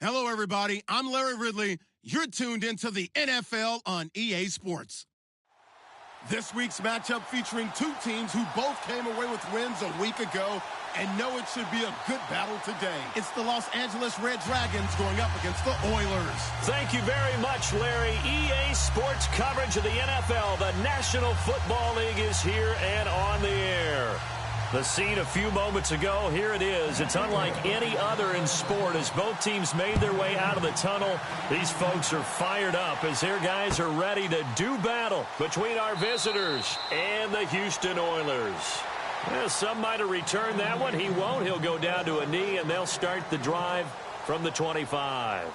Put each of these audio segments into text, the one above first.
Hello, everybody. I'm Larry Ridley. You're tuned into the NFL on EA Sports. This week's matchup featuring two teams who both came away with wins a week ago and know it should be a good battle today. It's the Los Angeles Red Dragons going up against the Oilers. Thank you very much, Larry. EA Sports coverage of the NFL. The National Football League is here and on the air. The scene a few moments ago, here it is. It's unlike any other in sport as both teams made their way out of the tunnel. These folks are fired up as their guys are ready to do battle between our visitors and the Houston Oilers. Well, some might have returned that one. He won't. He'll go down to a knee, and they'll start the drive from the 25.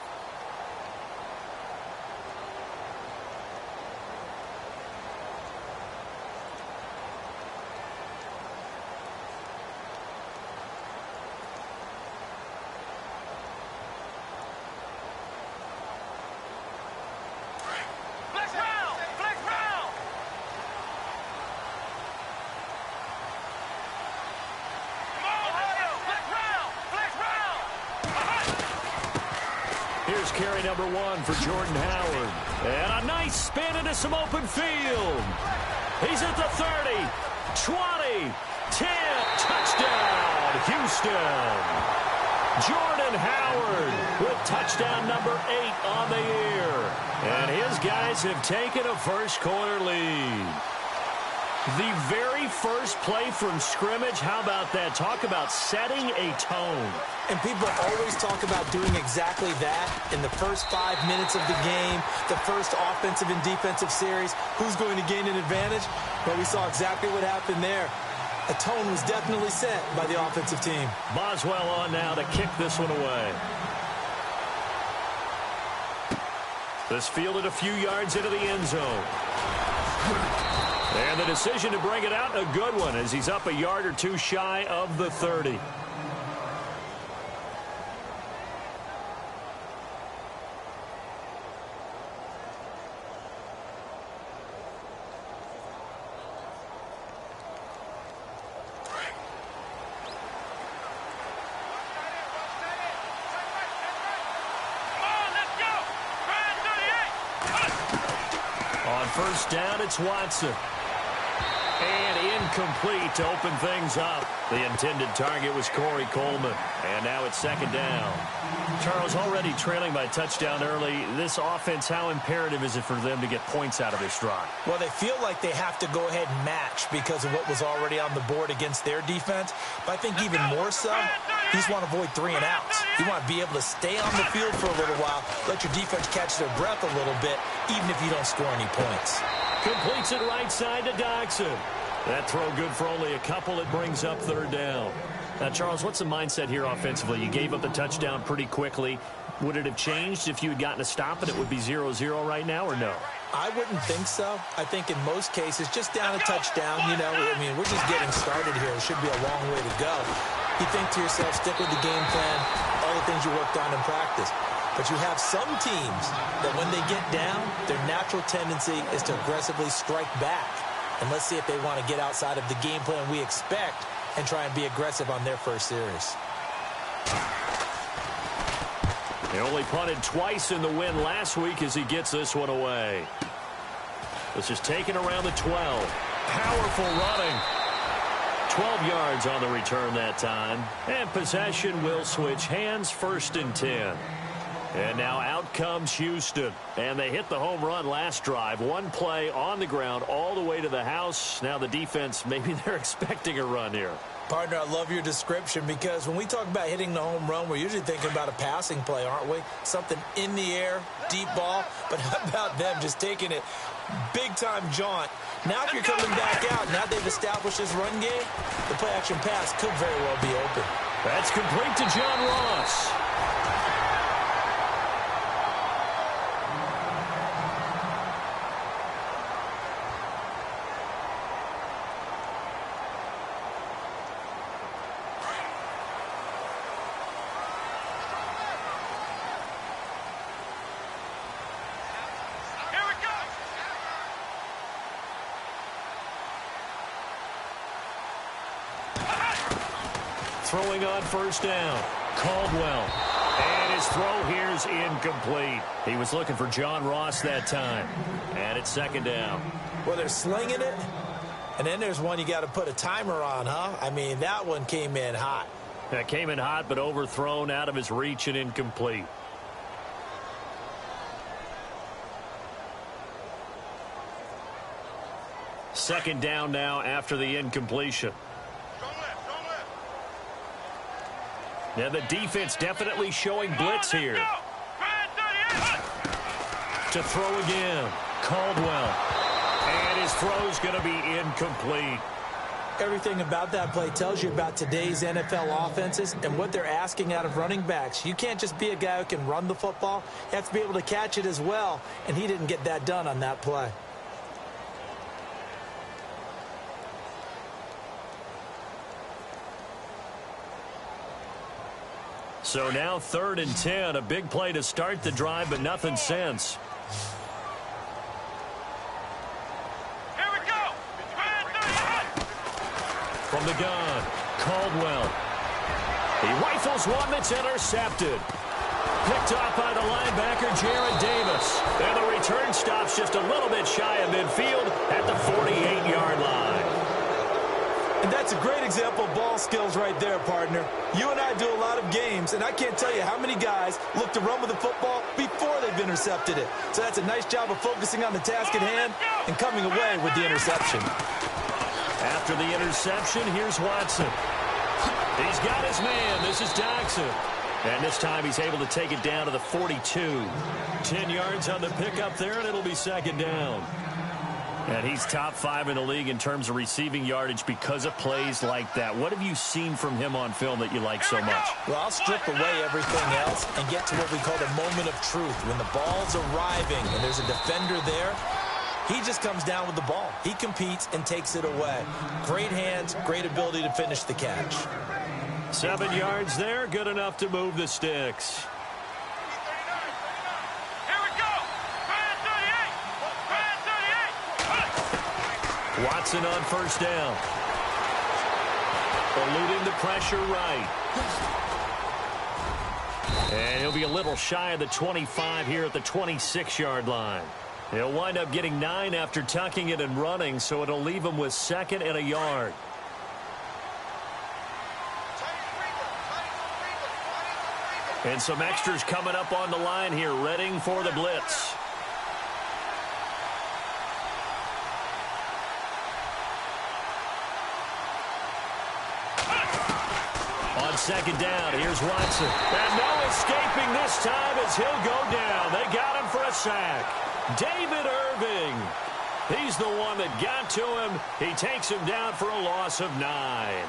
Here's carry number 1 for Jordan Howard. And a nice spin into some open field. He's at the 30, 20, 10, touchdown, Houston. Jordan Howard with touchdown number 8 on the year. And his guys have taken a first-quarter lead. The very first play from scrimmage, how about that? Talk about setting a tone. And people always talk about doing exactly that in the first 5 minutes of the game, the first offensive and defensive series. Who's going to gain an advantage? Well, we saw exactly what happened there. A tone was definitely set by the offensive team. Boswell on now to kick this one away. This fielded a few yards into the end zone. And the decision to bring it out, a good one, as he's up a yard or two shy of the 30. On first down, it's Watson. And incomplete to open things up. The intended target was Corey Coleman. And now it's second down. Charles, already trailing by touchdown early. This offense, how imperative is it for them to get points out of this drive? Well, they feel like they have to go ahead and match because of what was already on the board against their defense. But I think even more so, you just want to avoid 3 and outs. You want to be able to stay on the field for a little while, let your defense catch their breath a little bit, even if you don't score any points. Completes it right side to Dodson. That throw good for only a couple. It brings up third down. Now, Charles, what's the mindset here offensively? You gave up the touchdown pretty quickly. Would it have changed if you had gotten a stop and it would be 0-0 right now, or no? I wouldn't think so. I think in most cases, just down a touchdown, you know, I mean, we're just getting started here. It should be a long way to go. You think to yourself, stick with the game plan, all the things you worked on in practice. But you have some teams that when they get down, their natural tendency is to aggressively strike back. And let's see if they want to get outside of the game plan we expect and try and be aggressive on their first series. He only punted twice in the win last week as he gets this one away. This is taken around the 12. Powerful running. 12 yards on the return that time. And possession will switch hands, 1st and 10. And now out comes Houston. And they hit the home run last drive. One play on the ground all the way to the house. Now the defense, maybe they're expecting a run here. Partner, I love your description because when we talk about hitting the home run, we're usually thinking about a passing play, aren't we? Something in the air, deep ball. But how about them just taking it big-time jaunt? Now if you're coming back out, now they've established this run game, the play-action pass could very well be open. That's complete to John Ross. Throwing on first down, Caldwell. And his throw here's incomplete. He was looking for John Ross that time. And it's second down. Well, they're slinging it. And then there's one you got to put a timer on, huh? I mean, that one came in hot. That came in hot, but overthrown, out of his reach, and incomplete. Second down now after the incompletion. Now the defense definitely showing blitz here. To throw again. Caldwell. And his throw's going to be incomplete. Everything about that play tells you about today's NFL offenses and what they're asking out of running backs. You can't just be a guy who can run the football. You have to be able to catch it as well, and he didn't get that done on that play. So now 3rd and 10, a big play to start the drive, but nothing since. Here we go. From the gun, Caldwell. He rifles one that's intercepted. Picked off by the linebacker, Jared Davis. And the return stops just a little bit shy of midfield at the 48-yard line. And that's a great example of ball skills right there, partner. You and I do a lot of games, and I can't tell you how many guys look to run with the football before they've intercepted it. So that's a nice job of focusing on the task at hand and coming away with the interception. After the interception, here's Watson. He's got his man. This is Jackson. And this time he's able to take it down to the 42. 10 yards on the pickup there, and it'll be second down. And he's top 5 in the league in terms of receiving yardage because of plays like that. What have you seen from him on film that you like so much? Well, I'll strip away everything else and get to what we call the moment of truth. When the ball's arriving and there's a defender there, he just comes down with the ball. He competes and takes it away. Great hands, great ability to finish the catch. 7 yards there, good enough to move the sticks. Watson on first down. Eluding the pressure right. And he'll be a little shy of the 25 here at the 26-yard line. He'll wind up getting 9 after tucking it and running, so it'll leave him with 2nd and a yard. And some extras coming up on the line here, readying for the blitz. On second down, here's Watson. And no escaping this time as he'll go down. They got him for a sack. David Irving. He's the one that got to him. He takes him down for a loss of 9.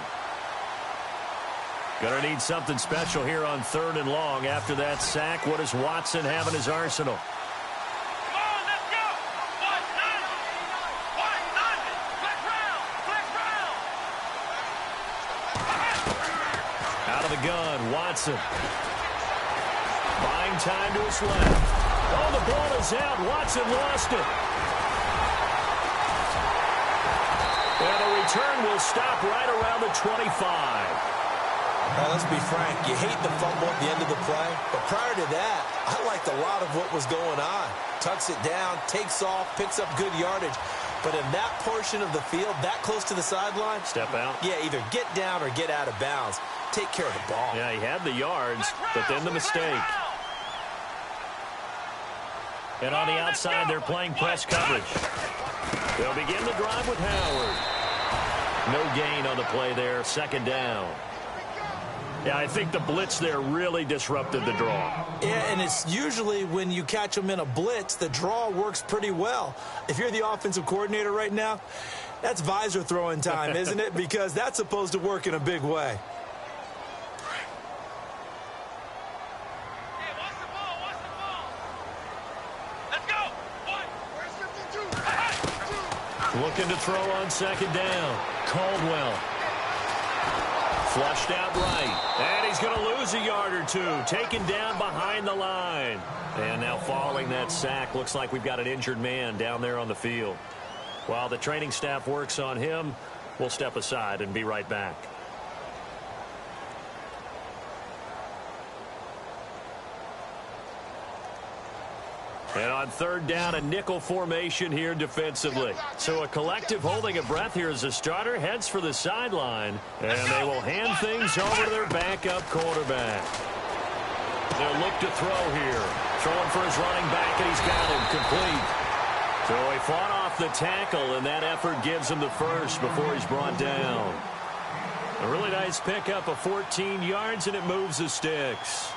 Gonna need something special here on 3rd and long. After that sack, what does Watson have in his arsenal? Out of the gun, Watson. Buying time to his left. Oh, the ball is out. Watson lost it. And the return will stop right around the 25. Now, let's be frank. You hate the fumble at the end of the play. But prior to that, I liked a lot of what was going on. Tucks it down, takes off, picks up good yardage. But in that portion of the field, that close to the sideline. Step out. Yeah, either get down or get out of bounds. Take care of the ball. Yeah, he had the yards, but then the mistake. And on the outside, they're playing press coverage. They'll begin the drive with Howard. No gain on the play there, second down. Yeah, I think the blitz there really disrupted the draw. Yeah, and it's usually when you catch them in a blitz, the draw works pretty well. If you're the offensive coordinator right now, that's visor throwing time, isn't it? Because that's supposed to work in a big way. Looking to throw on second down. Caldwell. Flushed out right. And he's going to lose a yard or two. Taken down behind the line. And now following that sack, looks like we've got an injured man down there on the field. While the training staff works on him, we'll step aside and be right back. And on third down, a nickel formation here defensively. So a collective holding a breath here as the starter heads for the sideline. And they will hand things over to their backup quarterback. They'll look to throw here. Throwing for his running back, and he's got him complete. So he fought off the tackle, and that effort gives him the first before he's brought down. A really nice pickup of 14 yards, and it moves the sticks.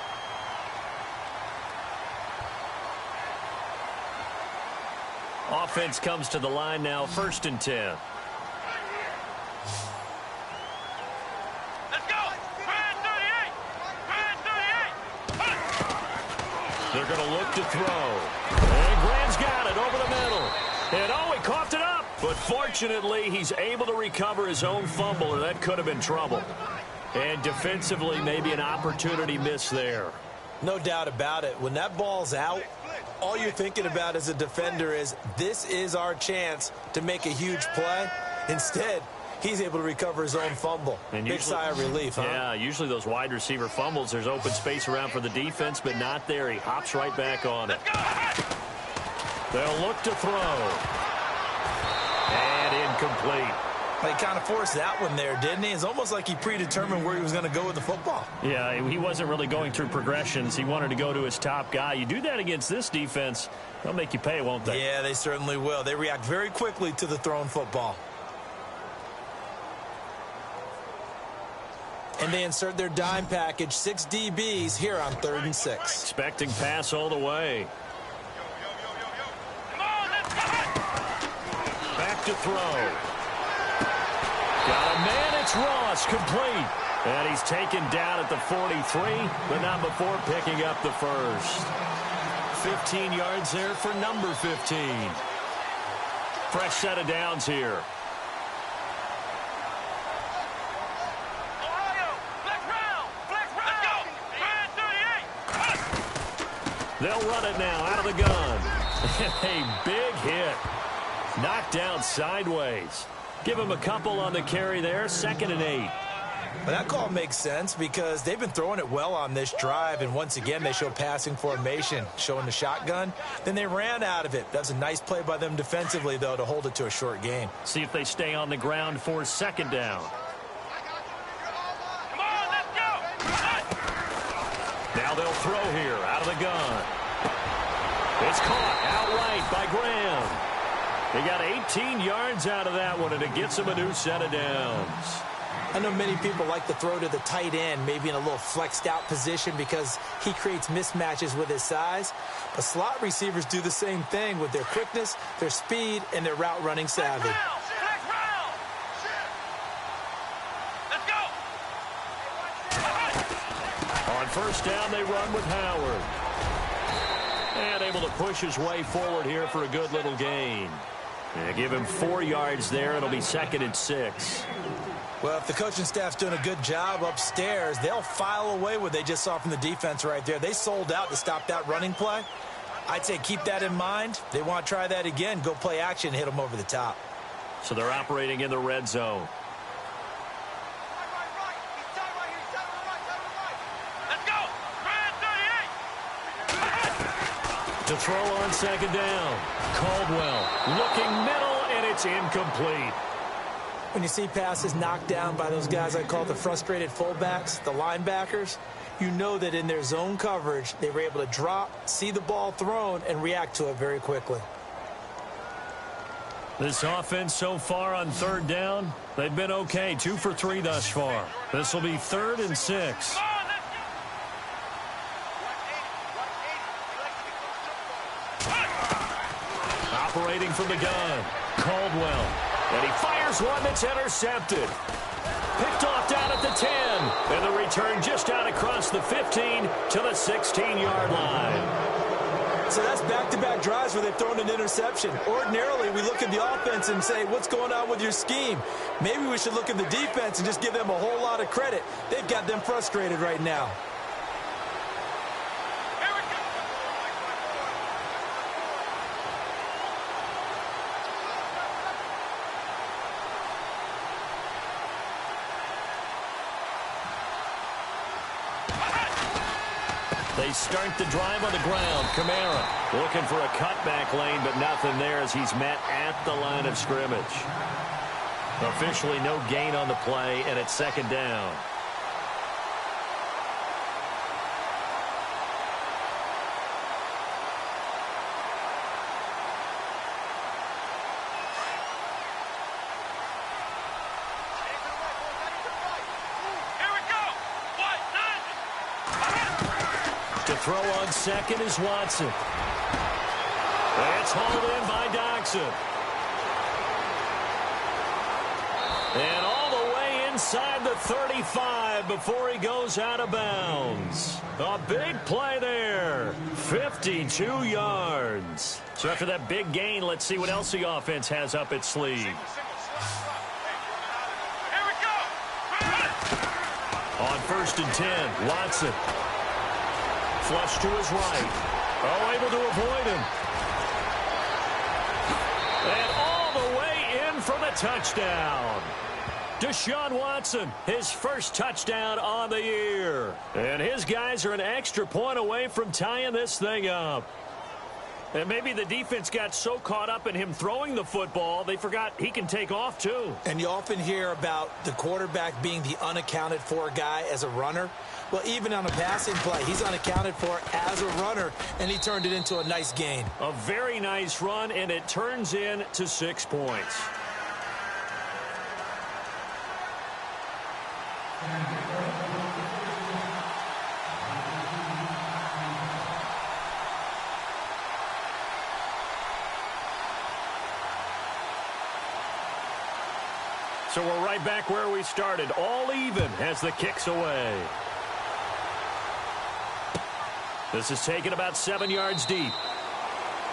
Offense comes to the line now, 1st and 10. Let's go! Brand 38! Brand 38! They're going to look to throw. And Graham's got it over the middle. And he coughed it up. But fortunately, he's able to recover his own fumble, or that could have been trouble. And defensively, maybe an opportunity missed there. No doubt about it. When that ball's out, all you're thinking about as a defender is, this is our chance to make a huge play. Instead, he's able to recover his own fumble. And big sigh of relief, huh? Yeah, usually those wide receiver fumbles, there's open space around for the defense, but not there. He hops right back on it. They'll look to throw. And incomplete. He kind of forced that one there, didn't he? It's almost like he predetermined where he was going to go with the football. Yeah, he wasn't really going through progressions. He wanted to go to his top guy. You do that against this defense, they'll make you pay, won't they? Yeah, they certainly will. They react very quickly to the thrown football. And they insert their dime package, 6 DBs here on 3rd and 6. Expecting pass all the way. Back to throw. Got a man, it's Ross, complete. And he's taken down at the 43, but not before picking up the first. 15 yards there for number 15. Fresh set of downs here. Ohio, flex round! Flex round! Brand 38! They'll run it now out of the gun. A big hit. Knocked down sideways. Give him a couple on the carry there, 2nd and 8. But that call makes sense because they've been throwing it well on this drive, and once again they show passing formation, showing the shotgun. Then they ran out of it. That's a nice play by them defensively, though, to hold it to a short gain. See if they stay on the ground for 2nd down. Come on, let's go! Now they'll throw here out of the gun. It's caught outright by Graham. He got 18 yards out of that one, and it gets him a new set of downs. I know many people like to throw to the tight end, maybe in a little flexed out position because he creates mismatches with his size. But slot receivers do the same thing with their quickness, their speed, and their route running savvy. Flex round! Let's go! On 1st down, they run with Howard. And able to push his way forward here for a good little gain. And give him 4 yards there. It'll be 2nd and 6. Well, if the coaching staff's doing a good job upstairs, they'll file away what they just saw from the defense right there. They sold out to stop that running play. I'd say keep that in mind. They want to try that again. Go play action, hit them over the top. So they're operating in the red zone. Let's go! Brand 38! To throw on 2nd down. Caldwell looking middle, and it's incomplete. When you see passes knocked down by those guys I call the frustrated fullbacks, the linebackers, you know that in their zone coverage, they were able to drop, see the ball thrown, and react to it very quickly. This offense so far on 3rd down, they've been okay. 2 for 3 thus far. This will be 3rd and 6. Operating from the gun, Caldwell. And he fires one that's intercepted. Picked off down at the 10. And the return just out across the 15 to the 16-yard line. So that's back-to-back drives where they've thrown an interception. Ordinarily, we look at the offense and say, what's going on with your scheme? Maybe we should look at the defense and just give them a whole lot of credit. They've got them frustrated right now. They start the drive on the ground. Kamara looking for a cutback lane, but nothing there as he's met at the line of scrimmage. Officially no gain on the play, and it's second down. To throw on second is Watson. It's hauled in by Doxson. And all the way inside the 35 before he goes out of bounds. A big play there. 52 yards. So after that big gain, let's see what else the offense has up its sleeve. Here we go. On 1st and 10, Watson. Flush to his right. Oh, able to avoid him. And all the way in for the touchdown. Deshaun Watson, his first touchdown on the year. And his guys are an extra point away from tying this thing up. And maybe the defense got so caught up in him throwing the football, they forgot he can take off too. And you often hear about the quarterback being the unaccounted for guy as a runner. Well, even on a passing play, he's unaccounted for as a runner, and he turned it into a nice gain. A very nice run, and it turns into 6 points. So we're right back where we started, all even as the kick's away. This is taken about 7 yards deep.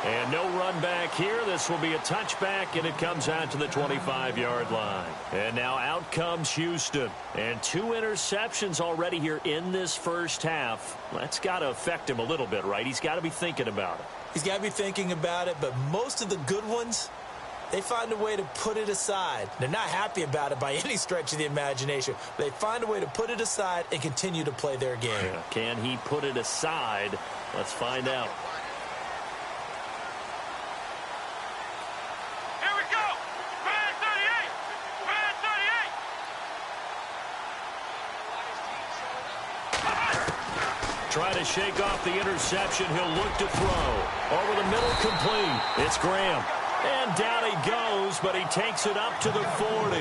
And no run back here. This will be a touchback, and it comes out to the 25-yard line. And now out comes Houston. And 2 interceptions already here in this first half. That's got to affect him a little bit, right? He's got to be thinking about it. He's got to be thinking about it, but most of the good ones, they find a way to put it aside. They're not happy about it by any stretch of the imagination. They find a way to put it aside and continue to play their game. Yeah. Can he put it aside? Let's find out. Here we go. Brand 38. Brand 38. Try to shake off the interception. He'll look to throw. Over the middle, complete. It's Graham. And down he goes, but he takes it up to the 40.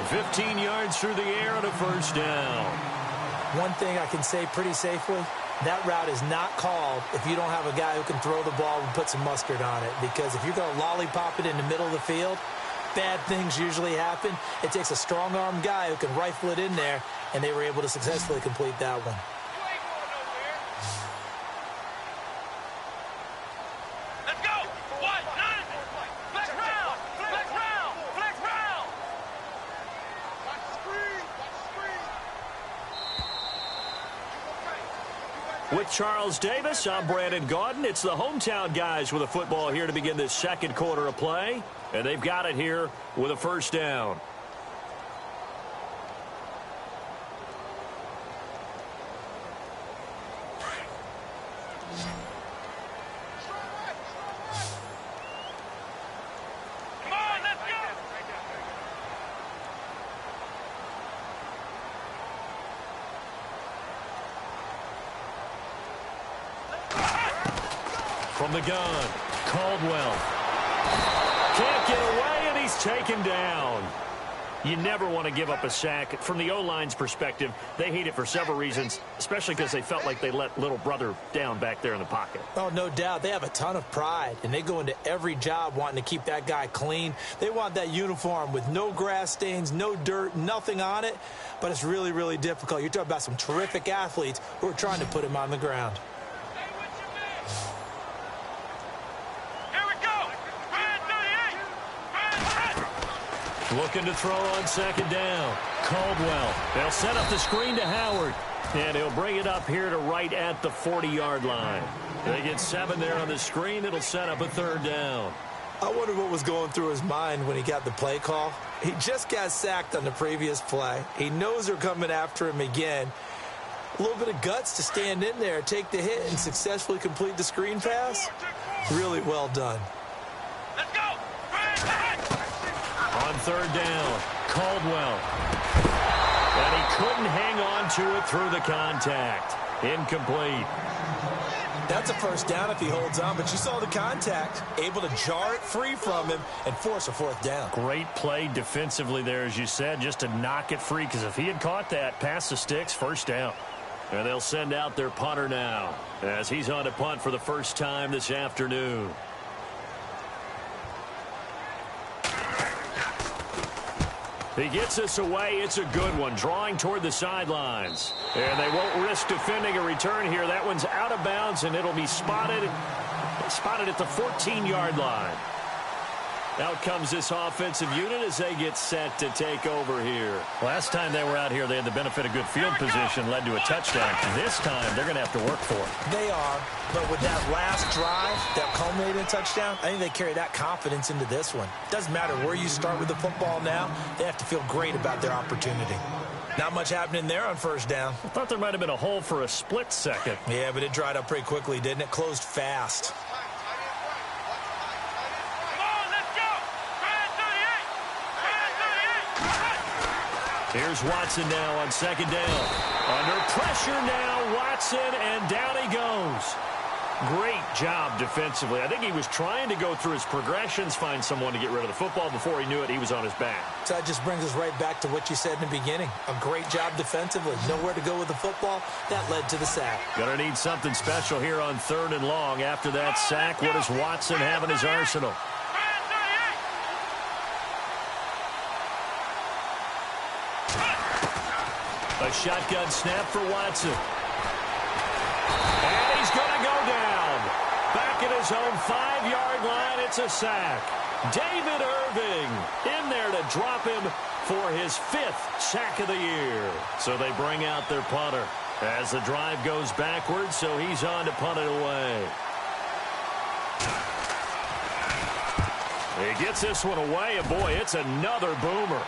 15 yards through the air and a first down. One thing I can say pretty safely, that route is not called if you don't have a guy who can throw the ball and put some mustard on it. Because if you're going to lollipop it in the middle of the field, bad things usually happen. It takes a strong-arm guy who can rifle it in there, and they were able to successfully complete that one. Let's go. What? None. Flex round. Flex round. Flex round. Watch the screen. Watch the screen. With Charles Davis, I'm Brandon Gaudin. It's the hometown guys with a football here to begin this second quarter of play. And they've got it here with a first down. Come on, let's go. From the gun, Caldwell. Can't get away, and he's taken down. You never want to give up a sack. From the O-line's perspective, they hate it for several reasons, especially because they felt like they let little brother down back there in the pocket. Oh, no doubt. They have a ton of pride, and they go into every job wanting to keep that guy clean. They want that uniform with no grass stains, no dirt, nothing on it. But it's really, really difficult. You're talking about some terrific athletes who are trying to put him on the ground. Looking to throw on second down. Caldwell. They'll set up the screen to Howard. And he'll bring it up here to right at the 40-yard line. They get 7 there on the screen. It'll set up a third down. I wonder what was going through his mind when he got the play call. He just got sacked on the previous play. He knows they're coming after him again. A little bit of guts to stand in there, take the hit, and successfully complete the screen pass. Really well done. Let's go. On third down, Caldwell. And he couldn't hang on to it through the contact. Incomplete. That's a first down if he holds on, but you saw the contact. Able to jar it free from him and force a fourth down. Great play defensively there, as you said, just to knock it free, because if he had caught that, pass the sticks, first down. And they'll send out their punter now, as he's on to punt for the first time this afternoon. He gets this away. It's a good one, drawing toward the sidelines. And they won't risk defending a return here. That one's out of bounds, and it'll be spotted at the 14-yard line. Out comes this offensive unit as they get set to take over here. Last time they were out here, they had the benefit of good field position, led to a touchdown. This time, they're going to have to work for it. They are, but with that last drive that culminated in a touchdown, I think they carry that confidence into this one. Doesn't matter where you start with the football now, they have to feel great about their opportunity. Not much happening there on first down. I thought there might have been a hole for a split second. Yeah, but it dried up pretty quickly, didn't it? Closed fast. Here's Watson now on second down. Under pressure now, Watson, and down he goes. Great job defensively. I think he was trying to go through his progressions, find someone to get rid of the football. Before he knew it, he was on his back. So that just brings us right back to what you said in the beginning. A great job defensively. Nowhere to go with the football. That led to the sack. Gonna need something special here on third and long. After that sack, what does Watson have in his arsenal? A shotgun snap for Watson. And he's going to go down. Back at his own 5-yard line, it's a sack. David Irving in there to drop him for his 5th sack of the year. So they bring out their punter as the drive goes backwards, so he's on to punt it away. He gets this one away, and boy, it's another boomer.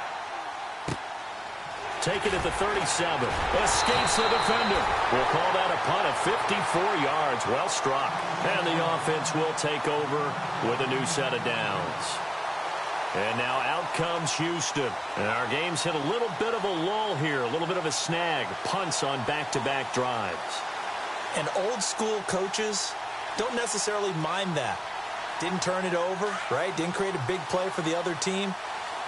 Taken at the 37. Escapes the defender. We'll call that a punt of 54 yards. Well struck. And the offense will take over with a new set of downs. And now out comes Houston. And our game's hit a little bit of a lull here. A little bit of a snag. Punts on back-to-back drives. And old school coaches don't necessarily mind that. Didn't turn it over, right? Didn't create a big play for the other team.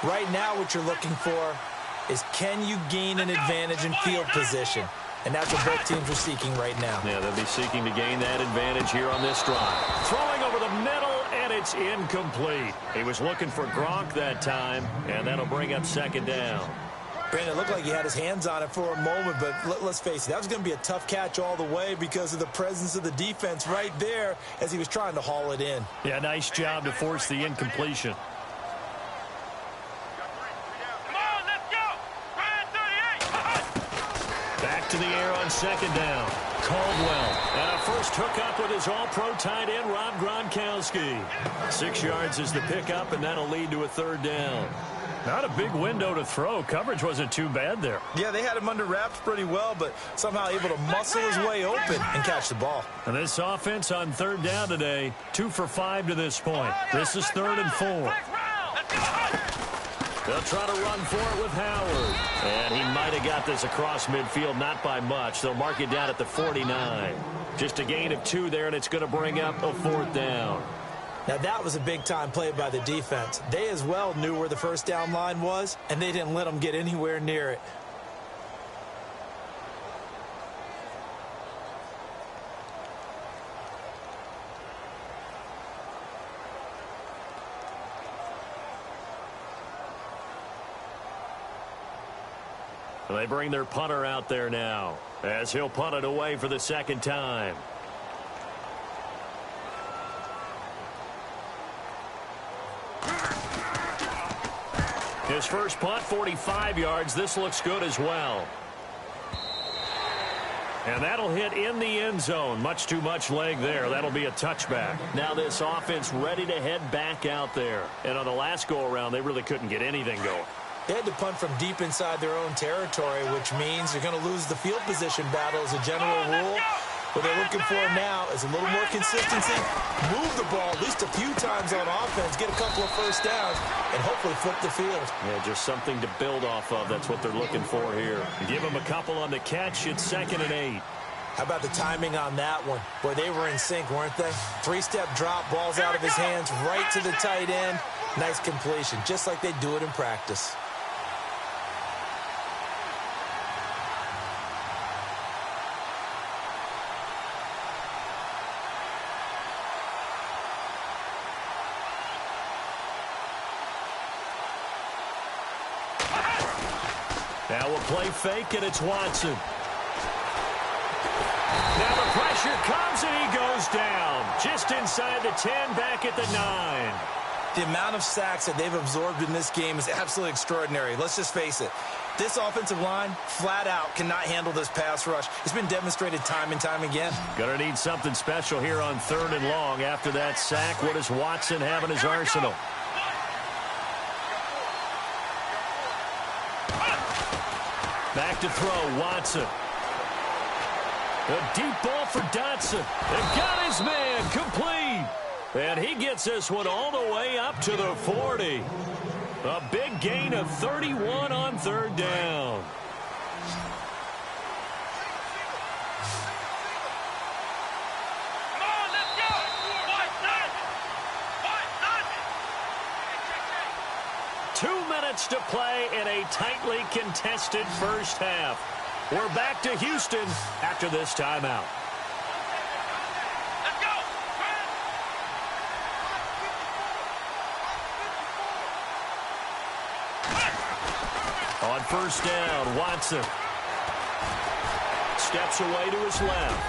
Right now what you're looking for is, can you gain an advantage in field position? And that's what both teams are seeking right now. Yeah, they'll be seeking to gain that advantage here on this drive. Throwing over the middle, and it's incomplete. He was looking for Gronk that time, and that'll bring up second down. Brandon, it looked like he had his hands on it for a moment, but let's face it, that was going to be a tough catch all the way because of the presence of the defense right there as he was trying to haul it in. Yeah, nice job to force the incompletion. To the air on second down. Caldwell. And a first hookup with his all-pro tight end, Rob Gronkowski. 6 yards is the pickup, and that'll lead to a third down. Not a big window to throw. Coverage wasn't too bad there. Yeah, they had him under wraps pretty well, but somehow able to muscle his way open and catch the ball. And this offense on third down today, 2 for 5 to this point. This is 3rd and 4. They'll try to run for it with Howard. And he might have got this across midfield, not by much. They'll mark it down at the 49. Just a gain of 2 there, and it's going to bring up a 4th down. Now, that was a big-time play by the defense. They as well knew where the first down line was, and they didn't let them get anywhere near it. They bring their punter out there now as he'll punt it away for the second time. His first punt, 45 yards. This looks good as well. And that'll hit in the end zone. Much too much leg there. That'll be a touchback. Now this offense ready to head back out there. And on the last go-around, they really couldn't get anything going. They had to punt from deep inside their own territory, which means you're going to lose the field position battle as a general rule. What they're looking for now is a little more consistency, move the ball at least a few times on offense, get a couple of first downs, and hopefully flip the field. Yeah, just something to build off of. That's what they're looking for here. Give them a couple on the catch. It's 2nd and 8. How about the timing on that one? Boy, they were in sync, weren't they? 3-step drop, ball's out of his hands, right to the tight end. Nice completion, just like they do it in practice. Now we'll play fake, and it's Watson. Now the pressure comes, and he goes down. Just inside the 10, back at the 9. The amount of sacks that they've absorbed in this game is absolutely extraordinary. Let's just face it. This offensive line, flat out, cannot handle this pass rush. It's been demonstrated time and time again. Gonna need something special here on 3rd and long. After that sack, what does Watson have in his arsenal? Back to throw, Watson. A deep ball for Dotson. And got his man complete. And he gets this one all the way up to the 40. A big gain of 31 on 3rd down. Come on, let's go. White, none. White, none. 2 minutes to play in a tightly contested first half. We're back to Houston after this timeout. Let's go. On 1st down, Watson steps away to his left.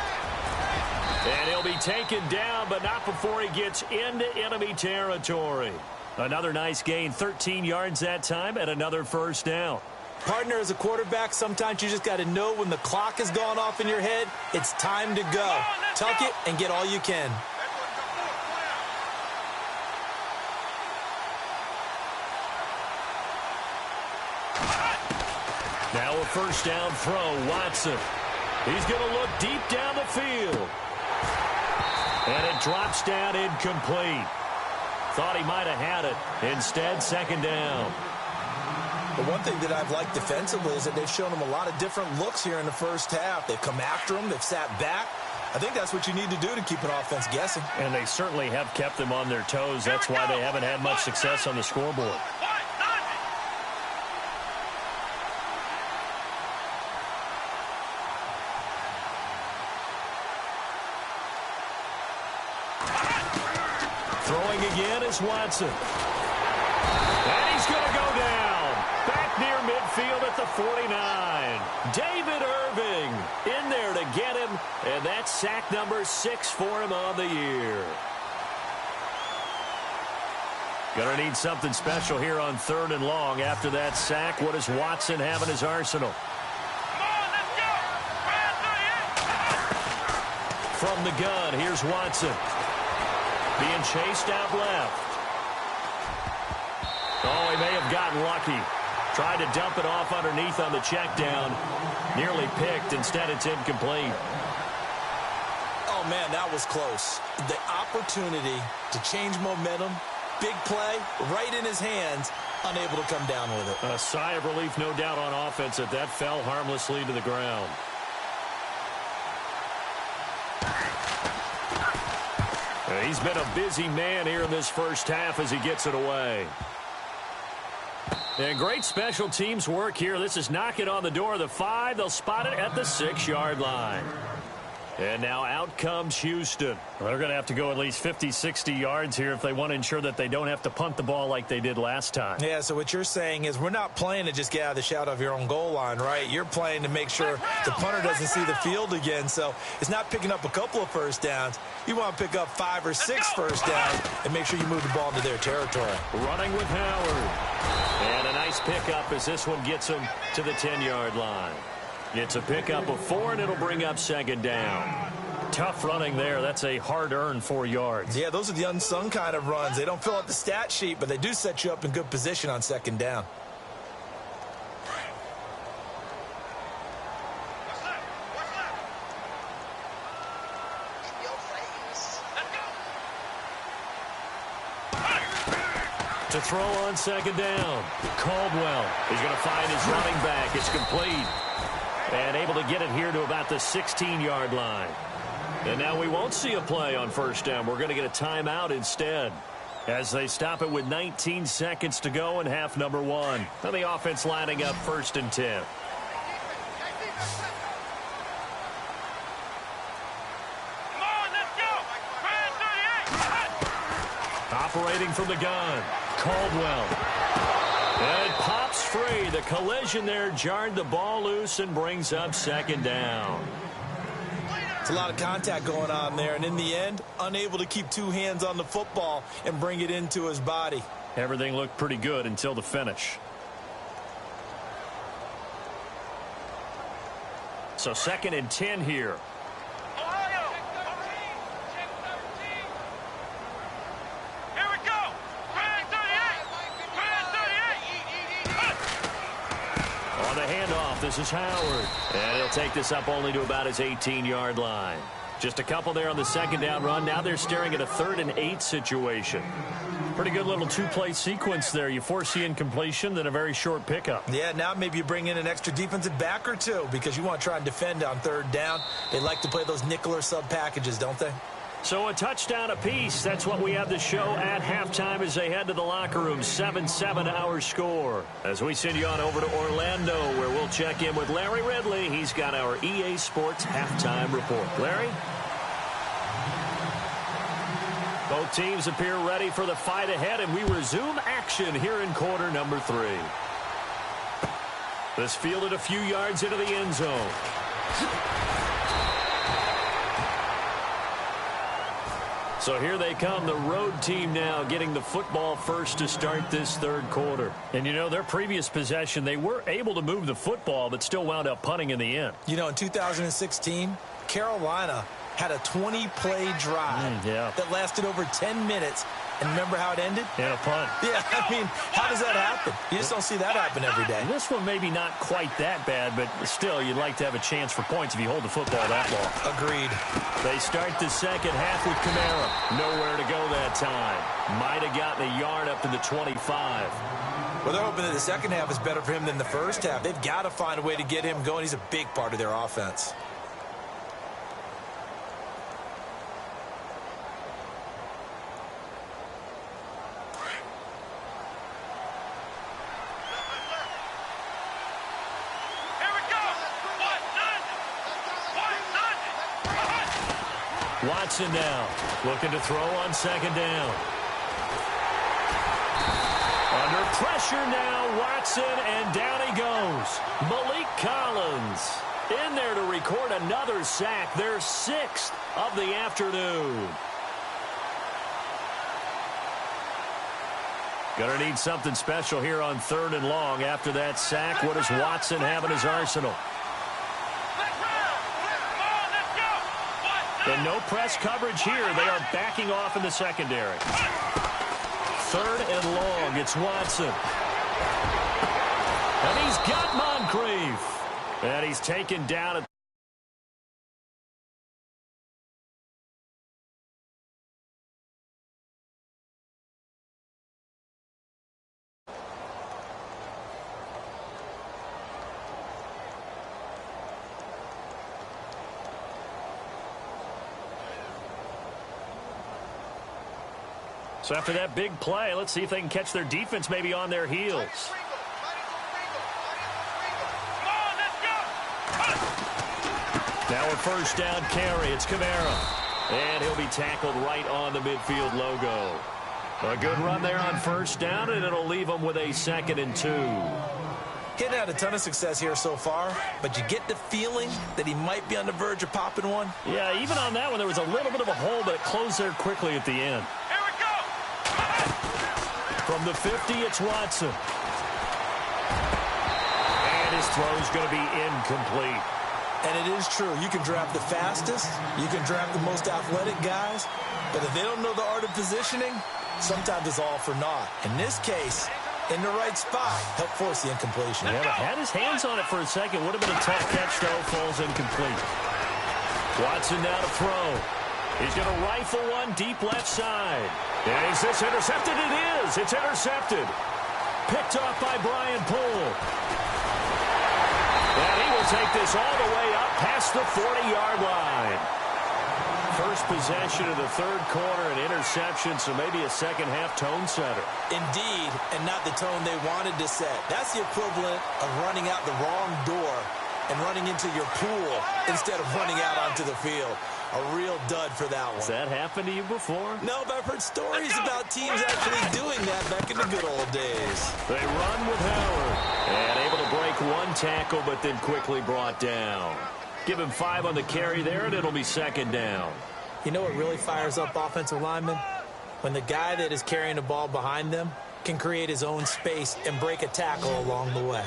And he'll be taken down, but not before he gets into enemy territory. Another nice gain, 13 yards that time, and another 1st down. Partner, as a quarterback, sometimes you just got to know when the clock has gone off in your head, it's time to go. Tuck it and get all you can. Now a 1st down throw, Watson. He's going to look deep down the field. And it drops down incomplete. Thought he might have had it. Instead, 2nd down. But one thing that I've liked defensively is that they've shown him a lot of different looks here in the first half. They've come after him. They've sat back. I think that's what you need to do to keep an offense guessing. And they certainly have kept them on their toes. That's why they haven't had much success on the scoreboard. Throwing again is Watson. And he's going to go down. Back near midfield at the 49. David Irving in there to get him. And that's sack number 6 for him on the year. Gonna need something special here on 3rd and long. After that sack, what does Watson have in his arsenal? Come on, let's go. From the gun, here's Watson. Being chased out left. Oh, he may have gotten lucky. Tried to dump it off underneath on the check down. Nearly picked. Instead, it's incomplete. Oh, man, that was close. The opportunity to change momentum, big play, right in his hands, unable to come down with it. A sigh of relief, no doubt, on offense that fell harmlessly to the ground. He's been a busy man here in this first half as he gets it away. And great special teams work here. This is knocking on the door of the 5. They'll spot it at the 6-yard line. And now out comes Houston. Well, they're going to have to go at least 50, 60 yards here if they want to ensure that they don't have to punt the ball like they did last time. Yeah, so what you're saying is we're not playing to just get out of the shadow of your own goal line, right? You're playing to make sure the punter doesn't see the field again. So it's not picking up a couple of first downs. You want to pick up 5 or 6 first downs and make sure you move the ball into their territory. Running with Howard. And a nice pickup as this one gets him to the 10-yard line. It's a pickup of 4, and it'll bring up 2nd down. Tough running there. That's a hard-earned 4 yards. Yeah, those are the unsung kind of runs. They don't fill up the stat sheet, but they do set you up in good position on 2nd down. To throw on second down, Caldwell is going to find his running back. It's complete. And able to get it here to about the 16-yard line. And now we won't see a play on first down. We're going to get a timeout instead, as they stop it with 19 seconds to go in half number 1. And the offense lining up 1st and 10. Come on, let's go. Brand 38. Operating from the gun, Caldwell. And it pops free. The collision there jarred the ball loose and brings up second down. It's a lot of contact going on there, and in the end, unable to keep two hands on the football and bring it into his body. Everything looked pretty good until the finish. So 2nd and 10 here. Ohio. Here we go. Brand 38. Brand 38. On the handoff, this is Howard. And he'll take this up only to about his 18-yard line. Just a couple there on the second down run. Now they're staring at a 3rd and 8 situation. Pretty good little two-play sequence there. You force the incompletion, then a very short pickup. Yeah, now maybe you bring in an extra defensive back or two because you want to try and defend on 3rd down. They like to play those nickel or sub packages, don't they? So a touchdown apiece. That's what we have to show at halftime as they head to the locker room. 7-7 our score. As we send you on over to Orlando, where we'll check in with Larry Ridley. He's got our EA Sports halftime report. Larry? Both teams appear ready for the fight ahead, and we resume action here in quarter number 3. This fielded a few yards into the end zone. So here they come, the road team now getting the football first to start this 3rd quarter. And, you know, their previous possession, they were able to move the football but still wound up punting in the end. You know, in 2016, Carolina had a 20-play drive that lasted over 10 minutes. And remember how it ended? And a punt. Yeah, I mean, how does that happen? You just don't see that happen every day. This one maybe not quite that bad, but still, you'd like to have a chance for points if you hold the football that long. Agreed. They start the second half with Kamara. Nowhere to go that time. Might have gotten a yard up to the 25. Well, they're hoping that the second half is better for him than the first half. They've got to find a way to get him going. He's a big part of their offense. Watson now looking to throw on second down. Under pressure now, Watson, and down he goes. Malik Collins in there to record another sack, their 6th of the afternoon. Gonna need something special here on 3rd and long. After that sack, what does Watson have in his arsenal? And no press coverage here. They are backing off in the secondary. 3rd and long. It's Watson. And he's got Moncrief. And he's taken down at So after that big play, let's see if they can catch their defense maybe on their heels. Now a first down carry. It's Kamara. And he'll be tackled right on the midfield logo. A good run there on first down, and it'll leave them with a 2nd and 2. He's had a ton of success here so far, but you get the feeling that he might be on the verge of popping one. Yeah, even on that one, there was a little bit of a hole, but it closed there quickly at the end. From the 50, it's Watson. And his throw's going to be incomplete. And it is true. You can draft the fastest. You can draft the most athletic guys. But if they don't know the art of positioning, sometimes it's all for naught. In this case, in the right spot, help force the incompletion. Yeah, had his hands on it for a second. Would have been a tough catch, though. Falls incomplete. Watson now to throw. He's going to rifle one deep left side. And is this intercepted? It is. It's intercepted. Picked off by Brian Poole. And he will take this all the way up past the 40-yard line. First possession of the third quarter, an interception, so maybe a second-half tone setter. Indeed, and not the tone they wanted to set. That's the equivalent of running out the wrong door and running into your pool instead of running out onto the field. A real dud for that one. Has that happened to you before? No, but I've heard stories about teams actually doing that back in the good old days. They run with Howard. And able to break one tackle, but then quickly brought down. Give him 5 on the carry there, and it'll be second down. You know what really fires up offensive linemen? When the guy that is carrying the ball behind them can create his own space and break a tackle along the way.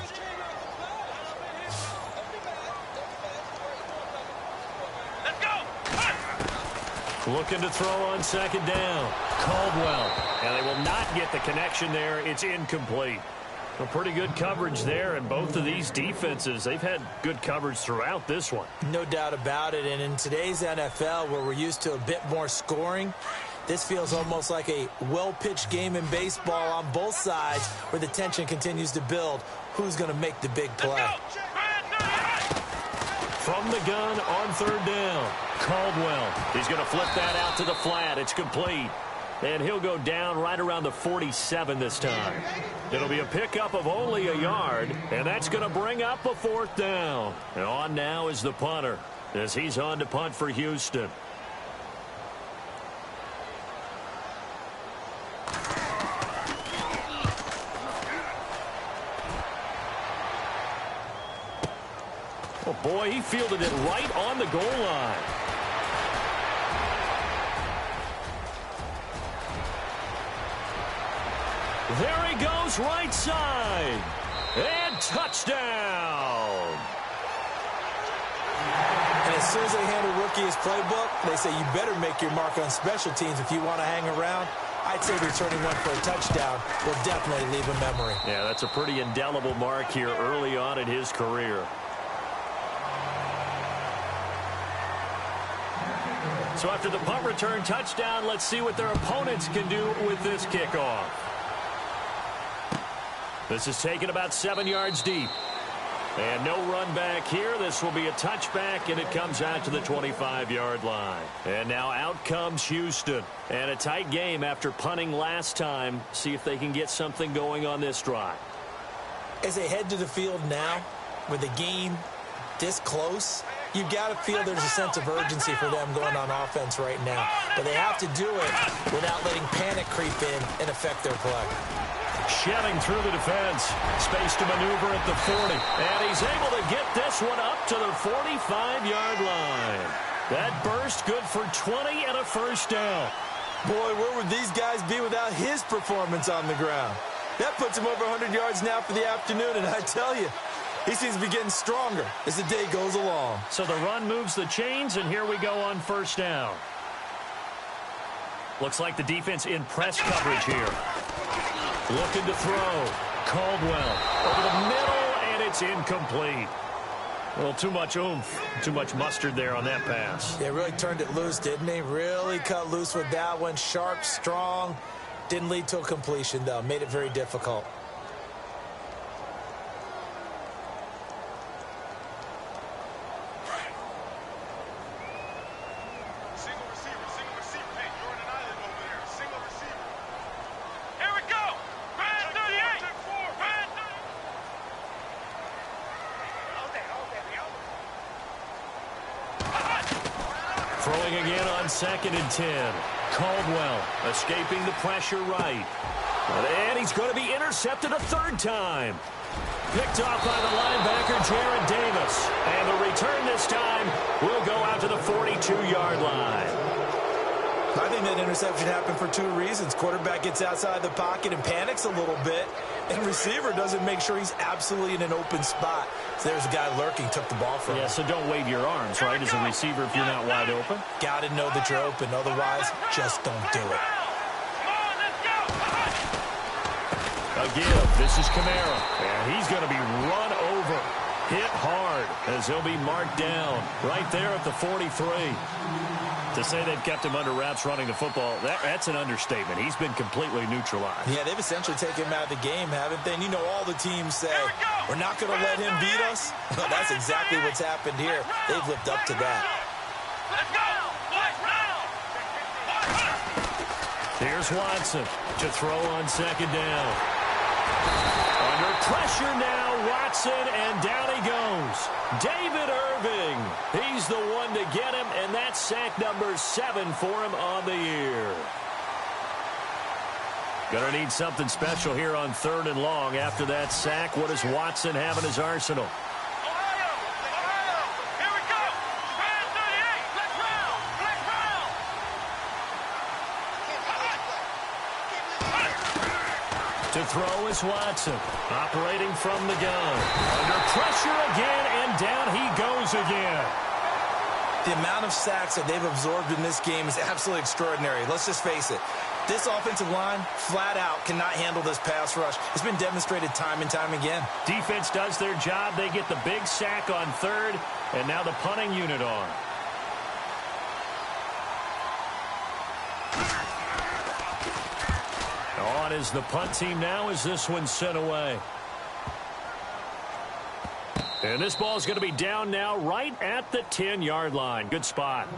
Looking to throw on second down. Caldwell. And they will not get the connection there. It's incomplete. A pretty good coverage there, and both of these defenses, they've had good coverage throughout this one. No doubt about it, and in today's NFL, where we're used to a bit more scoring, this feels almost like a well-pitched game in baseball on both sides where the tension continues to build. Who's going to make the big play? From the gun on third down, Caldwell. He's going to flip that out to the flat. It's complete. And he'll go down right around the 47 this time. It'll be a pickup of only a yard, and that's going to bring up a fourth down. And on now is the punter as he's on to punt for Houston. Oh, boy, he fielded it right on the goal line. There he goes, right side. And touchdown. And as soon as they hand a rookie his playbook, they say you better make your mark on special teams if you want to hang around. I'd say returning one for a touchdown will definitely leave a memory. Yeah, that's a pretty indelible mark here early on in his career. So after the punt return touchdown, let's see what their opponents can do with this kickoff. This is taken about 7 yards deep. And no run back here. This will be a touchback, and it comes out to the 25-yard line. And now out comes Houston. And a tight game after punting last time. See if they can get something going on this drive. As they head to the field now, with the game this close, you've got to feel there's a sense of urgency for them going on offense right now. But they have to do it without letting panic creep in and affect their play. Shedding through the defense. Space to maneuver at the 40. And he's able to get this one up to the 45-yard line. That burst good for 20 and a first down. Boy, where would these guys be without his performance on the ground? That puts him over 100 yards now for the afternoon, and I tell you, he seems to be getting stronger as the day goes along. So the run moves the chains, and here we go on first down. Looks like the defense in press coverage here. Looking to throw. Caldwell over the middle, and it's incomplete. Well, too much oomph, too much mustard there on that pass. They really turned it loose, didn't they? Really cut loose with that one. Sharp, strong. Didn't lead to a completion, though. Made it very difficult. Throwing again on 2nd and 10. Caldwell escaping the pressure right. And he's going to be intercepted a third time. Picked off by the linebacker, Jared Davis. And the return this time will go out to the 42-yard line. I think that interception happened for 2 reasons. Quarterback gets outside the pocket and panics a little bit, and receiver doesn't make sure he's absolutely in an open spot. So there's a guy lurking, took the ball from him. Yeah, so don't wave your arms, right, as a receiver if you're not wide open. Got to know that you're open. Otherwise, just don't do it. Again, this is Kamara, and he's going to be run over. Hit hard as he'll be marked down right there at the 43. To say they've kept him under wraps running the football, that's an understatement. He's been completely neutralized. Yeah, they've essentially taken him out of the game, haven't they? And you know, all the teams say, we're not going to let him beat us. Well, that's exactly what's happened here. They've lived up to that. Let's go! Here's Watson to throw on second down. Under pressure now, Watson, and down he goes. David Irving, he's the one to get him, and that's sack number 7 for him on the year. Gonna need something special here on 3rd and long. After that sack, what does Watson have in his arsenal? To throw is Watson, operating from the gun. Under pressure again, and down he goes again. The amount of sacks that they've absorbed in this game is absolutely extraordinary. Let's just face it. This offensive line, flat out, cannot handle this pass rush. It's been demonstrated time and time again. Defense does their job. They get the big sack on 3rd, and now the punting unit on. On is the punt team now as this one's sent away. And this ball is going to be down now right at the 10-yard line. Good spot.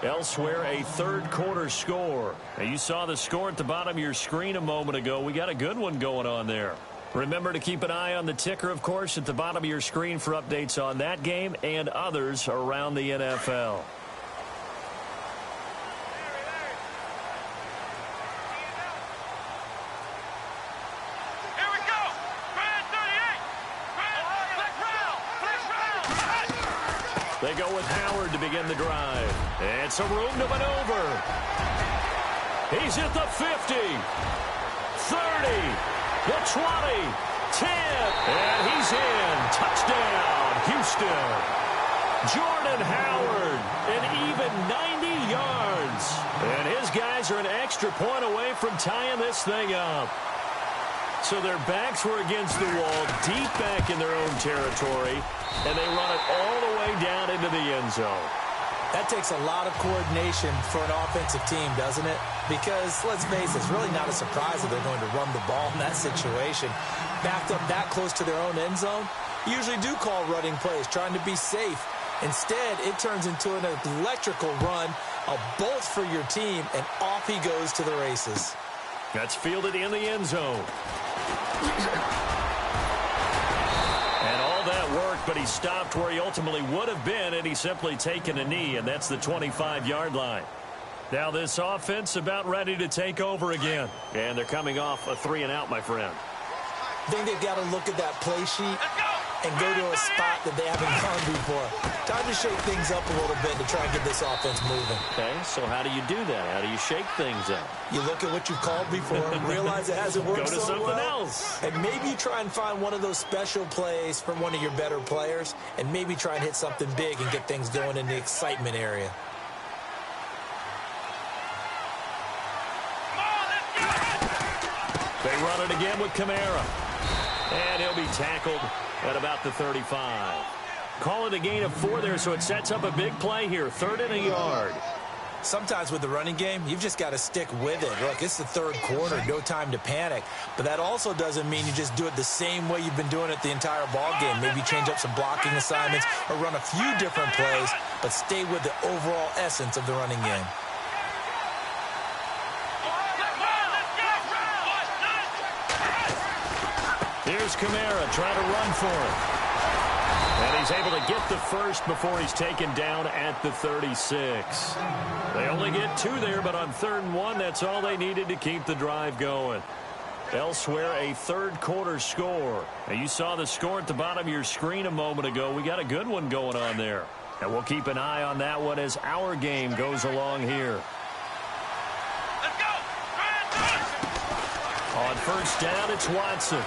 Elsewhere, a 3rd quarter score. Now, you saw the score at the bottom of your screen a moment ago. We got a good one going on there. Remember to keep an eye on the ticker, of course, at the bottom of your screen for updates on that game and others around the NFL. They go with Howard to begin the drive. It's a room to maneuver. He's at the 50, 30, the 20, 10, and he's in. Touchdown, Houston. Jordan Howard, an even 90 yards. And his guys are an extra point away from tying this thing up. So their backs were against the wall, deep back in their own territory, and they run it all the way down into the end zone. That takes a lot of coordination for an offensive team, doesn't it? Because, let's face it, it's really not a surprise that they're going to run the ball in that situation. Backed up that close to their own end zone, usually do call running plays, trying to be safe. Instead, it turns into an electrical run, a bolt for your team, and off he goes to the races. That's fielded in the end zone. And all that worked, but he stopped where he ultimately would have been, and he's simply taken a knee, and that's the 25-yard line. Now this offense about ready to take over again. And they're coming off a 3-and-out, my friend. I think they've got to look at that play sheet and go to a spot that they haven't gone before. Time to shake things up a little bit to try and get this offense moving. Okay, so how do you do that? How do you shake things up? You look at what you've called before and realize it hasn't worked so well. Go to something else. And maybe you try and find one of those special plays from one of your better players, and maybe try and hit something big and get things going in the excitement area. They run it again with Kamara. And he'll be tackled at about the 35. Call it a gain of 4 there, so it sets up a big play here. 3rd and a yard. Sometimes with the running game, you've just got to stick with it. Look, it's the 3rd quarter, no time to panic. But that also doesn't mean you just do it the same way you've been doing it the entire ball game. Maybe change up some blocking assignments or run a few different plays, but stay with the overall essence of the running game. Here's Kamara trying to run for it. And he's able to get the first before he's taken down at the 36. They only get 2 there, but on 3rd and 1, that's all they needed to keep the drive going. Elsewhere, a 3rd quarter score. Now, you saw the score at the bottom of your screen a moment ago. We got a good one going on there. And we'll keep an eye on that one as our game goes along here. Let's go! On 1st down, it's Watson.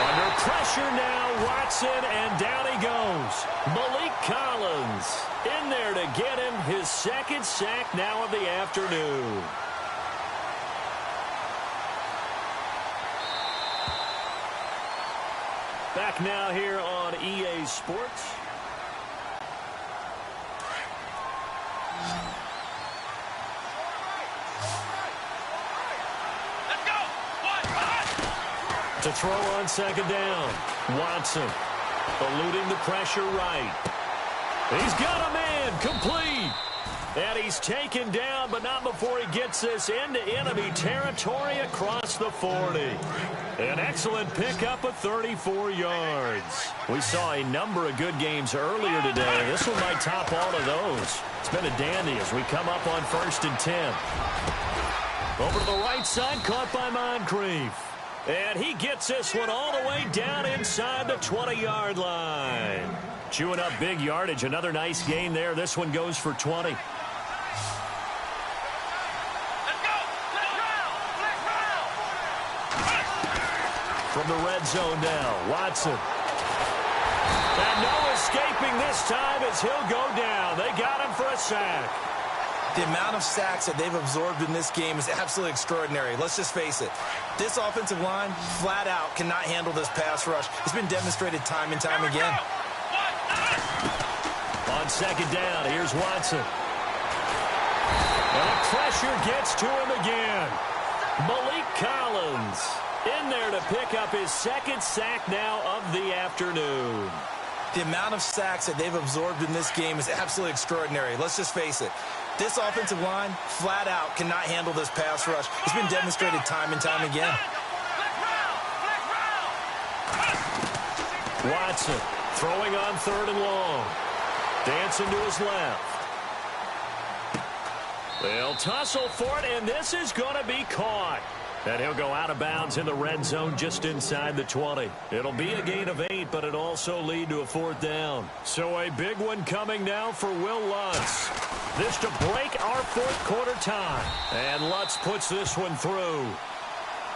Under pressure now, Watson, and down he goes. Malik Collins in there to get him his 2nd sack now of the afternoon. Back now here on EA Sports. To throw on second down. Watson eluding the pressure right. He's got a man complete. And he's taken down, but not before he gets this into enemy territory across the 40. An excellent pickup of 34 yards. We saw a number of good games earlier today. This one might top all of those. It's been a dandy as we come up on 1st and 10. Over to the right side, caught by Moncrief. And he gets this one all the way down inside the 20-yard line. Chewing up big yardage. Another nice gain there. This one goes for 20. From the red zone now, Watson. And no escaping this time as he'll go down. They got him for a sack. The amount of sacks that they've absorbed in this game is absolutely extraordinary. Let's just face it. This offensive line, flat out, cannot handle this pass rush. It's been demonstrated time and time again. On second down, here's Watson. And the pressure gets to him again. Malik Collins in there to pick up his second sack now of the afternoon. The amount of sacks that they've absorbed in this game is absolutely extraordinary. Let's just face it. This offensive line, flat out, cannot handle this pass rush. It's been demonstrated time and time again. Watson throwing on 3rd and long. Dancing to his left. They'll tussle for it, and this is going to be caught. And he'll go out of bounds in the red zone just inside the 20. It'll be a gain of 8, but it also lead to a 4th down. So a big one coming now for Will Lutz. This to break our 4th quarter tie. And Lutz puts this one through.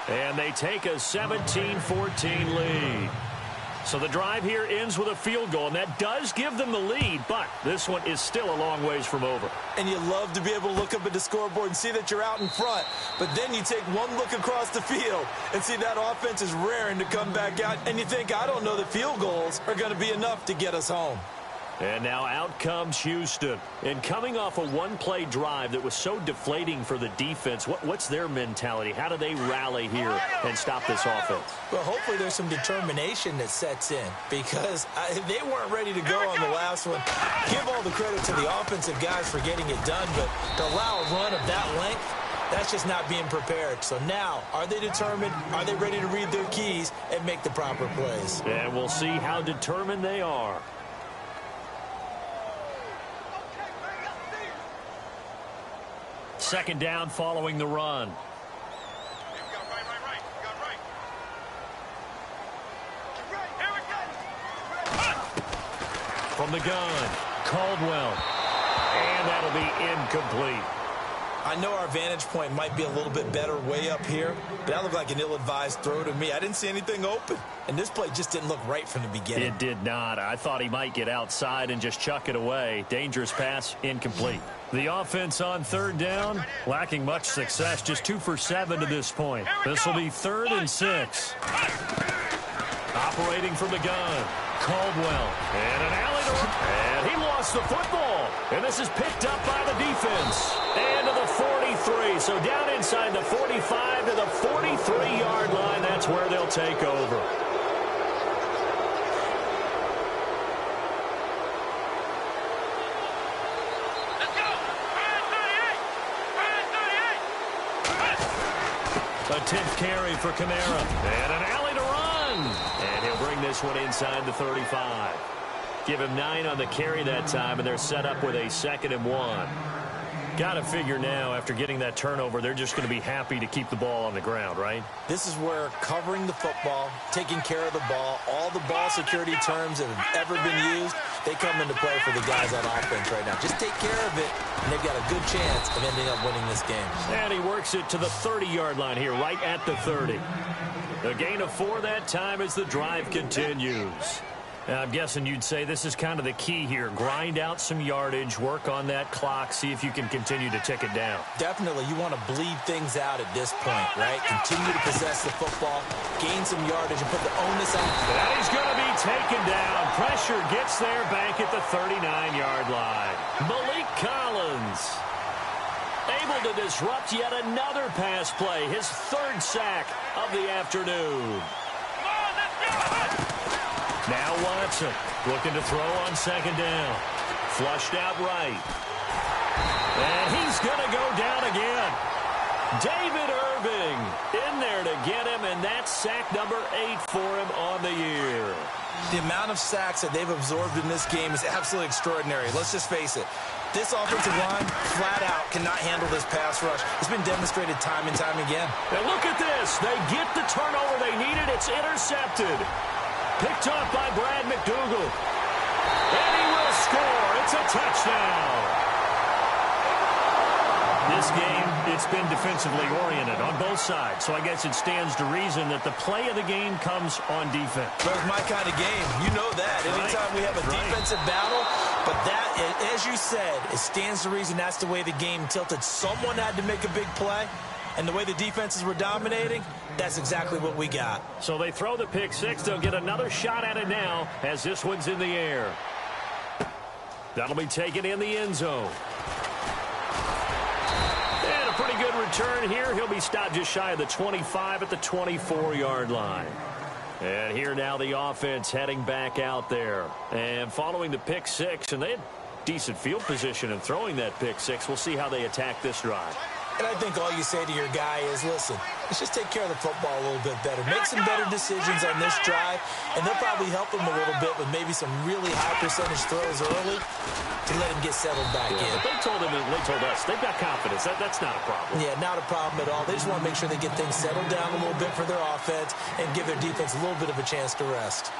And they take a 17-14 lead. So the drive here ends with a field goal, and that does give them the lead, but this one is still a long ways from over. And you love to be able to look up at the scoreboard and see that you're out in front, but then you take one look across the field and see that offense is raring to come back out, and you think, I don't know that field goals are going to be enough to get us home. And now out comes Houston. And coming off a one-play drive that was so deflating for the defense, what's their mentality? How do they rally here and stop this offense? Well, hopefully there's some determination that sets in because they weren't ready to go on the last one. Give all the credit to the offensive guys for getting it done, but to allow a run of that length, that's just not being prepared. So now, are they determined? Are they ready to read their keys and make the proper plays? And we'll see how determined they are. Second down following the run. From the gun, Caldwell. And that'll be incomplete. I know our vantage point might be a little bit better way up here, but that looked like an ill-advised throw to me. I didn't see anything open, and this play just didn't look right from the beginning. It did not. I thought he might get outside and just chuck it away. Dangerous pass, incomplete. The offense on 3rd down, lacking much success, just 2 for 7 to this point. This will be 3rd and 6. Operating from the gun, Caldwell, and an alley to and he lost the football. And this is picked up by the defense. And to the 43. So down inside the 45 to the 43-yard line. That's where they'll take over. A 10th carry for Kamara. And an alley to run. And he'll bring this one inside the 35. Give him 9 on the carry that time, and they're set up with a 2nd and 1. Got to figure now, after getting that turnover, they're just going to be happy to keep the ball on the ground, right? This is where covering the football, taking care of the ball, all the ball security terms that have ever been used, they come into play for the guys on offense right now. Just take care of it, and they've got a good chance of ending up winning this game. And he works it to the 30-yard line here, right at the 30. A gain of 4 that time as the drive continues. Now, I'm guessing you'd say this is kind of the key here. Grind out some yardage, work on that clock, see if you can continue to tick it down. Definitely, you want to bleed things out at this point, right? Continue to possess the football, gain some yardage, and put the onus on. That is going to be taken down. Pressure gets there back at the 39-yard line. Malik Collins able to disrupt yet another pass play, his 3rd sack of the afternoon. Now Watson looking to throw on second down. Flushed out right. And he's going to go down again. David Irving in there to get him, and that's sack number 8 for him on the year. The amount of sacks that they've absorbed in this game is absolutely extraordinary. Let's just face it. This offensive line, flat out, cannot handle this pass rush. It's been demonstrated time and time again. And look at this. They get the turnover they needed. It's intercepted. Picked up by Brad McDougal. And he will score. It's a touchdown. This game, it's been defensively oriented on both sides, so I guess it stands to reason that the play of the game comes on defense. That's my kind of game. You know that. Anytime we have a defensive battle, but that, as you said, it stands to reason that's the way the game tilted. Someone had to make a big play, and the way the defenses were dominating, that's exactly what we got. So they throw the pick six. They'll get another shot at it now as this one's in the air. That'll be taken in the end zone. Pretty good return here. He'll be stopped just shy of the 25 at the 24-yard line. And here now the offense heading back out there. And following the pick six, and they had decent field position in throwing that pick six. We'll see how they attack this drive. And I think all you say to your guy is, listen, let's just take care of the football a little bit better. Make some better decisions on this drive, and they'll probably help him a little bit with maybe some really high percentage throws early to let him get settled back in. But they told us they've got confidence. That's not a problem. Yeah, not a problem at all. They just want to make sure they get things settled down a little bit for their offense and give their defense a little bit of a chance to rest.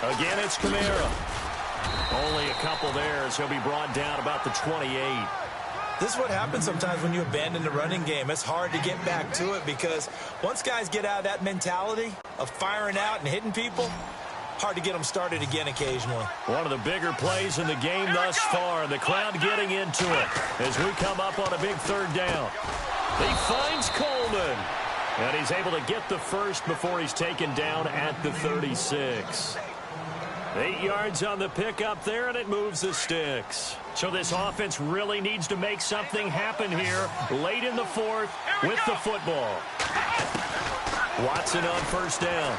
Again, it's Kamara. Only a couple there as he'll be brought down about the 28. This is what happens sometimes when you abandon the running game. It's hard to get back to it because once guys get out of that mentality of firing out and hitting people, hard to get them started again occasionally. One of the bigger plays in the game thus far. The crowd getting into it as we come up on a big third down. He finds Coleman. And he's able to get the first before he's taken down at the 36. 8 yards on the pickup there, and it moves the sticks. So this offense really needs to make something happen here late in the fourth with the football. Watson on first down.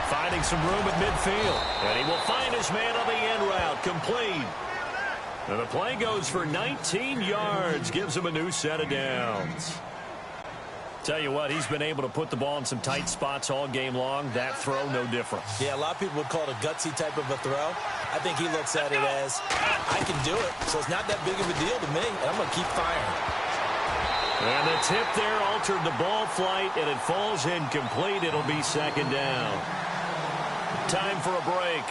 Finding some room at midfield. And he will find his man on the end route, complete. And the play goes for 19 yards, gives him a new set of downs. Tell you what, he's been able to put the ball in some tight spots all game long. That throw, no different. Yeah, a lot of people would call it a gutsy type of a throw. I think he looks at it as, I can do it, so it's not that big of a deal to me, and I'm going to keep firing. And the tip there altered the ball flight, and it falls incomplete. It'll be second down. Time for a break.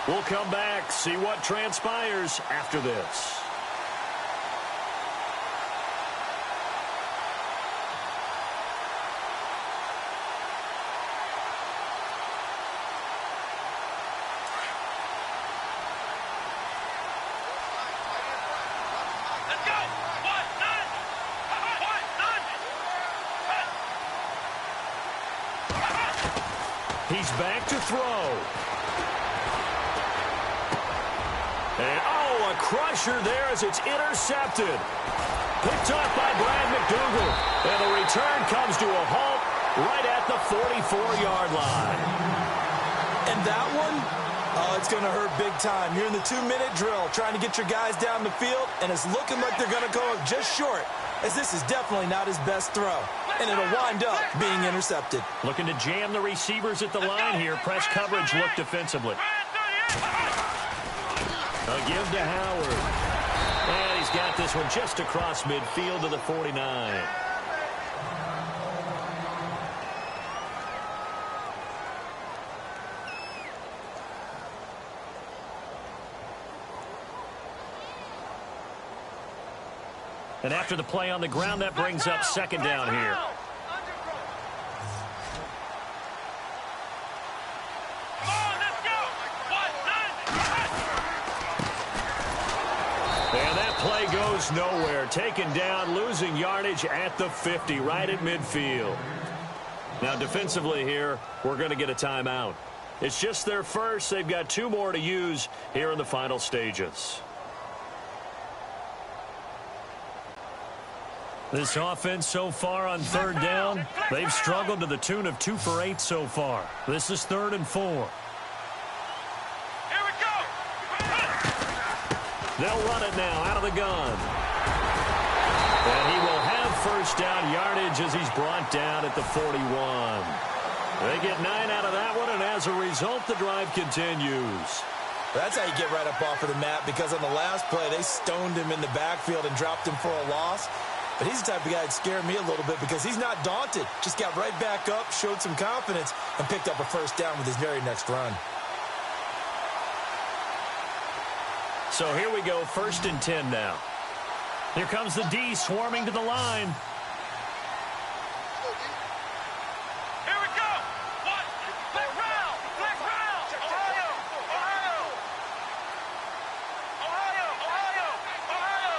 We'll come back, see what transpires after this. He's back to throw. And, a crusher there as it's intercepted. Picked up by Brad McDougal. And the return comes to a halt right at the 44-yard line. And that one, it's going to hurt big time. You're in the 2-minute drill trying to get your guys down the field, and it's looking like they're going to go just short, as this is definitely not his best throw. And it'll wind up being intercepted. Looking to jam the receivers at the line here. Press coverage look defensively. A give to Howard. And he's got this one just across midfield to the 49. And after the play on the ground, that brings up second down here. And that play goes nowhere. Taken down, losing yardage at the 50, right at midfield. Now defensively here, we're going to get a timeout. It's just their first. They've got 2 more to use here in the final stages. This offense so far on 3rd down, they've struggled to the tune of 2 for 8 so far. This is 3rd and 4. Here we go. They'll run it now out of the gun. And he will have first down yardage as he's brought down at the 41. They get 9 out of that one, and as a result, the drive continues. That's how you get right up off of the mat, because on the last play, they stoned him in the backfield and dropped him for a loss. But he's the type of guy that scared me a little bit because he's not daunted. Just got right back up, showed some confidence, and picked up a first down with his very next run. So here we go, 1st and 10 now. Here comes the D swarming to the line. Here we go. What? Flag round. Flag round. Ohio. Ohio. Ohio. Ohio. Ohio.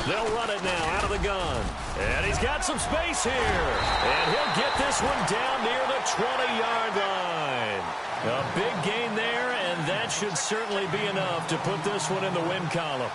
They'll run it now out of the gun. And he's got some space here. And he'll get this one down near the 20-yard line. A big gain there, and that should certainly be enough to put this one in the win column.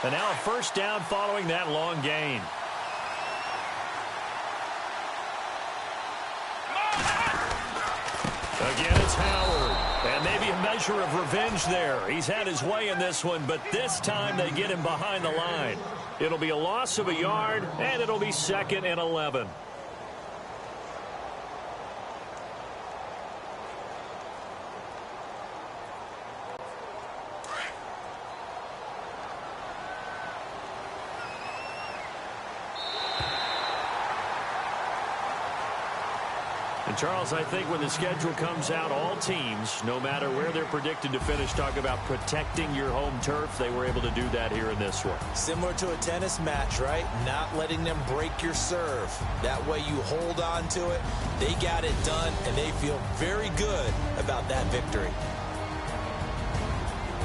And now a first down following that long gain. Again, it's Howard. And maybe a measure of revenge there. He's had his way in this one, but this time they get him behind the line. It'll be a loss of a yard, and it'll be 2nd and 11. Charles, I think when the schedule comes out, all teams, no matter where they're predicted to finish, talk about protecting your home turf. They were able to do that here in this one. Similar to a tennis match, right? Not letting them break your serve. That way you hold on to it. They got it done, and they feel very good about that victory.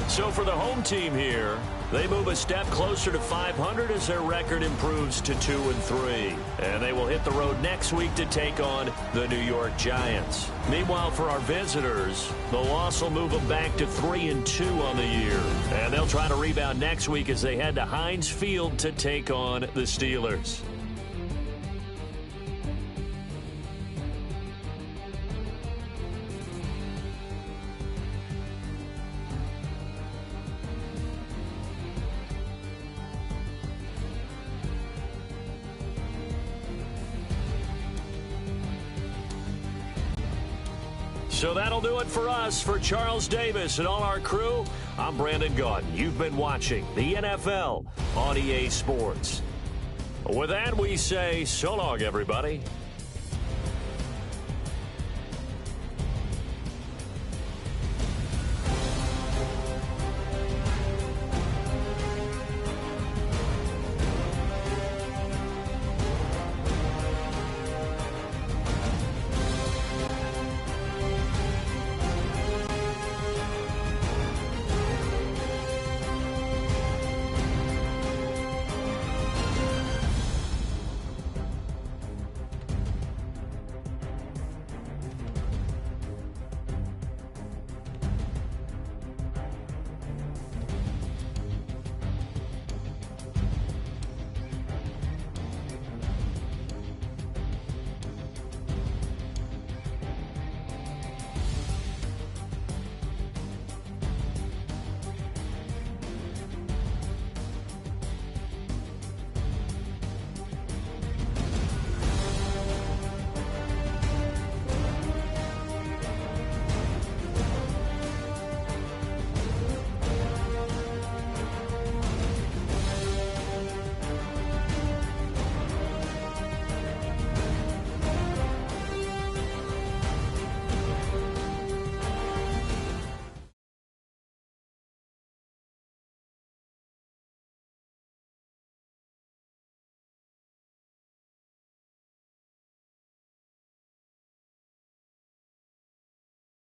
So for the home team here, they move a step closer to 500 as their record improves to 2-3. And they will hit the road next week to take on the New York Giants. Meanwhile, for our visitors, the loss will move them back to 3-2 on the year. And they'll try to rebound next week as they head to Heinz Field to take on the Steelers. So that'll do it for us. For Charles Davis and all our crew, I'm Brandon Gaudin. You've been watching the NFL on EA Sports. With that, we say so long, everybody.